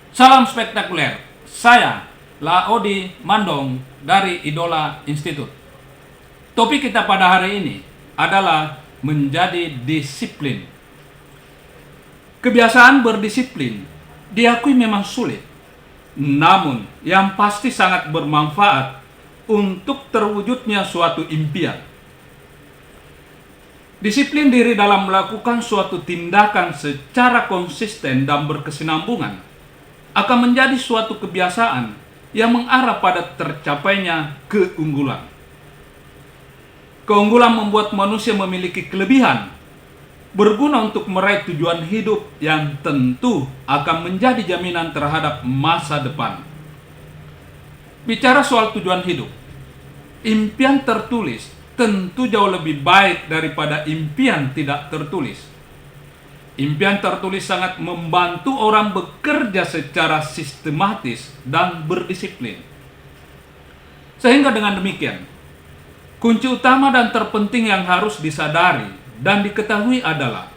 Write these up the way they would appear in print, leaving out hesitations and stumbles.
Salam spektakuler, saya Laodi Mandong dari Idola Institute. Topik kita pada hari ini adalah menjadi disiplin. Kebiasaan berdisiplin diakui memang sulit, namun yang pasti sangat bermanfaat untuk terwujudnya suatu impian. Disiplin diri dalam melakukan suatu tindakan secara konsisten dan berkesinambungan akan menjadi suatu kebiasaan yang mengarah pada tercapainya keunggulan. Keunggulan membuat manusia memiliki kelebihan, berguna untuk meraih tujuan hidup yang tentu akan menjadi jaminan terhadap masa depan. Bicara soal tujuan hidup, impian tertulis tentu jauh lebih baik daripada impian tidak tertulis. Impian tertulis sangat membantu orang bekerja secara sistematis dan berdisiplin. Sehingga dengan demikian, kunci utama dan terpenting yang harus disadari dan diketahui adalah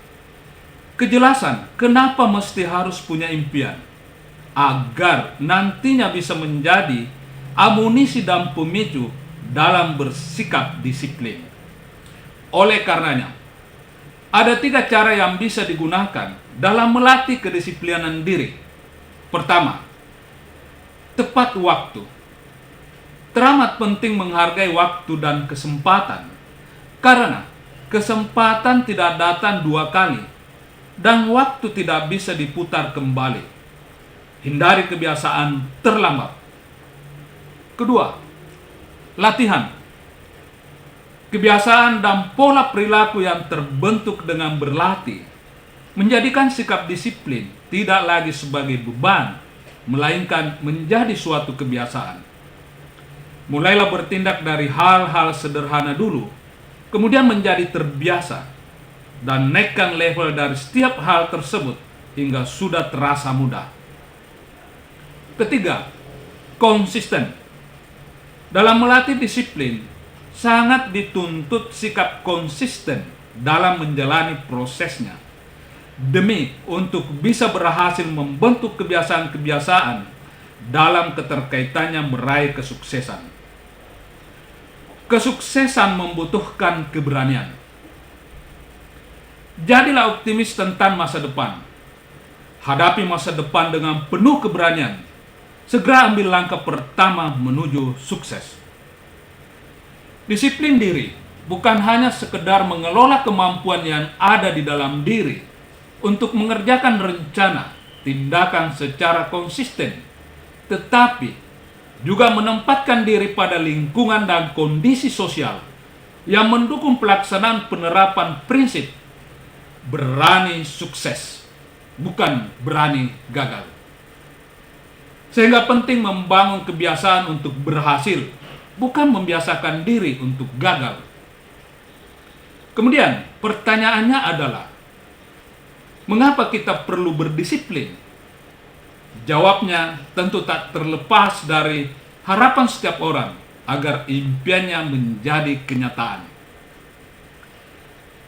kejelasan kenapa mesti harus punya impian, agar nantinya bisa menjadi amunisi dan pemicu dalam bersikap disiplin. Oleh karenanya, ada 3 cara yang bisa digunakan dalam melatih kedisiplinan diri. Pertama, tepat waktu. Teramat penting menghargai waktu dan kesempatan, karena kesempatan tidak datang 2 kali dan waktu tidak bisa diputar kembali. Hindari kebiasaan terlambat. Kedua, latihan. Kebiasaan dan pola perilaku yang terbentuk dengan berlatih menjadikan sikap disiplin tidak lagi sebagai beban, melainkan menjadi suatu kebiasaan. Mulailah bertindak dari hal-hal sederhana dulu, kemudian menjadi terbiasa, dan naikkan level dari setiap hal tersebut hingga sudah terasa mudah. Ketiga, konsisten. Dalam melatih disiplin, sangat dituntut sikap konsisten dalam menjalani prosesnya, demi untuk bisa berhasil membentuk kebiasaan-kebiasaan dalam keterkaitannya meraih kesuksesan. Kesuksesan membutuhkan keberanian. Jadilah optimis tentang masa depan. Hadapi masa depan dengan penuh keberanian. Segera ambil langkah pertama menuju sukses. Disiplin diri bukan hanya sekedar mengelola kemampuan yang ada di dalam diri untuk mengerjakan rencana, tindakan secara konsisten, tetapi juga menempatkan diri pada lingkungan dan kondisi sosial yang mendukung pelaksanaan penerapan prinsip berani sukses, bukan berani gagal. Sehingga penting membangun kebiasaan untuk berhasil, bukan membiasakan diri untuk gagal. Kemudian, pertanyaannya adalah, mengapa kita perlu berdisiplin? Jawabnya tentu tak terlepas dari harapan setiap orang agar impiannya menjadi kenyataan.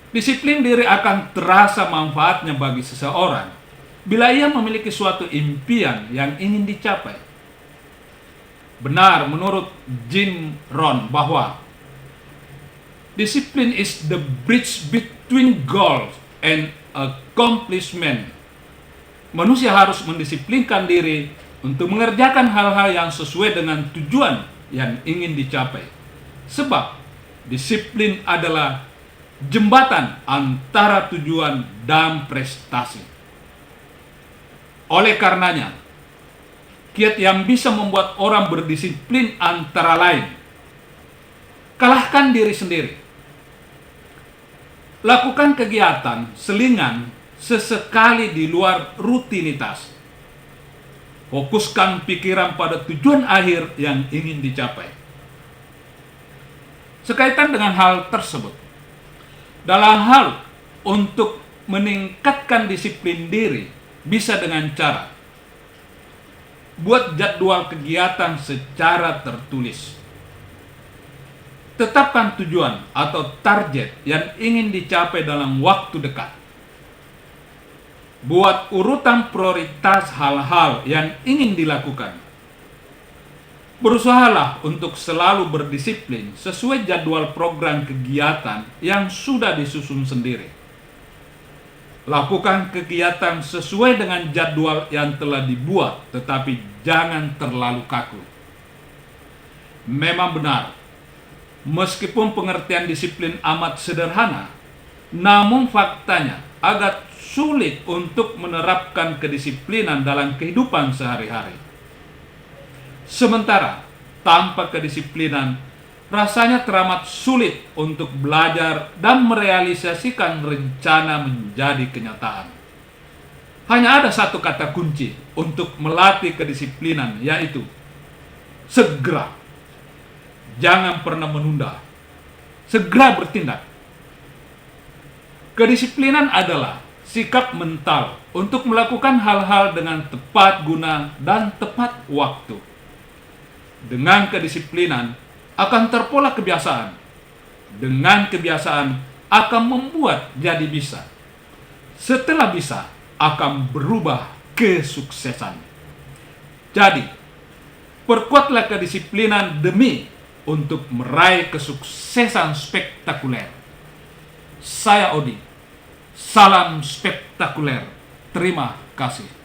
Disiplin diri akan terasa manfaatnya bagi seseorang bila ia memiliki suatu impian yang ingin dicapai. Benar menurut Jim Rohn bahwa discipline is the bridge between goals and accomplishment. Manusia harus mendisiplinkan diri untuk mengerjakan hal-hal yang sesuai dengan tujuan yang ingin dicapai. Sebab disiplin adalah jembatan antara tujuan dan prestasi. Oleh karenanya, kiat yang bisa membuat orang berdisiplin antara lain: kalahkan diri sendiri. Lakukan kegiatan selingan sesekali di luar rutinitas. Fokuskan pikiran pada tujuan akhir yang ingin dicapai. Sekaitan dengan hal tersebut, dalam hal untuk meningkatkan disiplin diri, bisa dengan cara buat jadwal kegiatan secara tertulis. Tetapkan tujuan atau target yang ingin dicapai dalam waktu dekat. Buat urutan prioritas hal-hal yang ingin dilakukan. Berusahalah untuk selalu berdisiplin sesuai jadwal program kegiatan yang sudah disusun sendiri. Lakukan kegiatan sesuai dengan jadwal yang telah dibuat, tetapi jangan terlalu kaku. Memang benar, meskipun pengertian disiplin amat sederhana, namun faktanya agak sulit untuk menerapkan kedisiplinan dalam kehidupan sehari-hari. Sementara tanpa kedisiplinan, rasanya teramat sulit untuk belajar dan merealisasikan rencana menjadi kenyataan. Hanya ada satu kata kunci untuk melatih kedisiplinan, yaitu segera. Jangan pernah menunda. Segera bertindak. Kedisiplinan adalah sikap mental untuk melakukan hal-hal dengan tepat guna dan tepat waktu. Dengan kedisiplinan akan terpola kebiasaan. Dengan kebiasaan akan membuat jadi bisa. Setelah bisa akan berubah kesuksesan. Jadi, perkuatlah kedisiplinan demi untuk meraih kesuksesan spektakuler. Saya Odi. Salam spektakuler. Terima kasih.